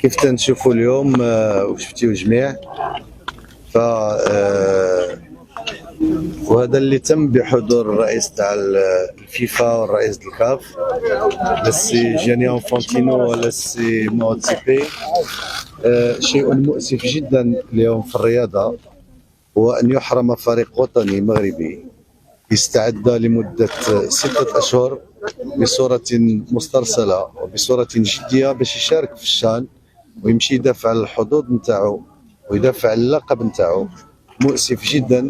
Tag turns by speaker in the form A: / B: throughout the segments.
A: كيف تنشوفوا اليوم وشفتيو الجميع ف وهذا اللي تم بحضور الرئيس تاع الفيفا والرئيس الكاف السي جياني انفانتينو ولا السي موتسيبي. شيء مؤسف جدا اليوم في الرياضة هو أن يحرم فريق وطني مغربي يستعد لمدة 6 أشهر بصورة مسترسلة وبصورة جدية باش يشارك في الشان ويمشي يدافع على الحظوظ نتاعو ويدافع على اللقب نتاعو. مؤسف جدا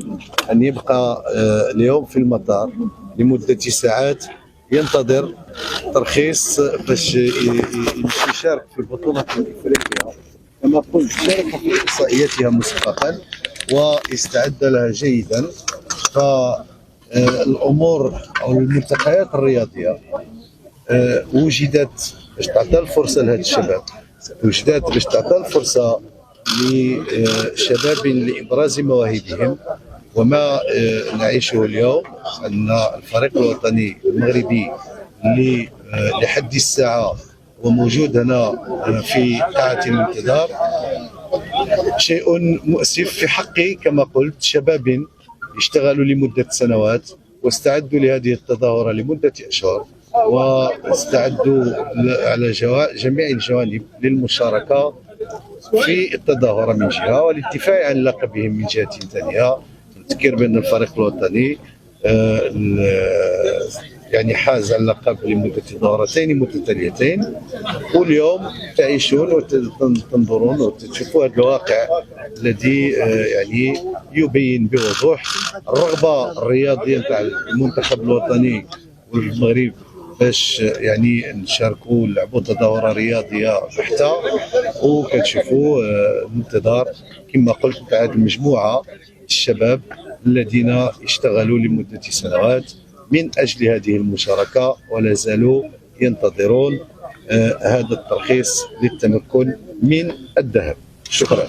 A: أن يبقى اليوم في المطار لمدة ساعات ينتظر ترخيص باش يمشي يشارك في البطولة الإفريقية. كما قلت شارك في إحصائياتها مسبقا ويستعد لها جيدا. فالأمور أو الملتقيات الرياضية وجدت باش تعطى الفرصة لهذا الشباب، وجدت باش تعطى الفرصة لشباب لإبراز مواهبهم. وما نعيشه اليوم أن الفريق الوطني المغربي لحد الساعة وموجود هنا في قاعة الانتظار شيء مؤسف في حق كما قلت شباب اشتغلوا لمدة سنوات واستعدوا لهذه التظاهرة لمدة أشهر واستعدوا على جميع الجوانب للمشاركة في التظاهرة من جهة والدفاع عن لقبهم من جهة ثانية. نذكر بأن الفريق الوطني يعني حاز على اللقب لمدة دورتين متتاليتين، واليوم تعيشون وتنظرون وتشوفوا هذا الواقع الذي يعني يبين بوضوح الرغبة الرياضية نتاع المنتخب الوطني والمغرب باش يعني نشاركوا ونلعبوا تظاهرة رياضية بحتة. وكتشوفوا الانتظار كما قلت تاع هذه المجموعة الشباب الذين اشتغلوا لمدة سنوات من أجل هذه المشاركة ولا زالوا ينتظرون هذا الترخيص للتمكن من الذهب. شكرا.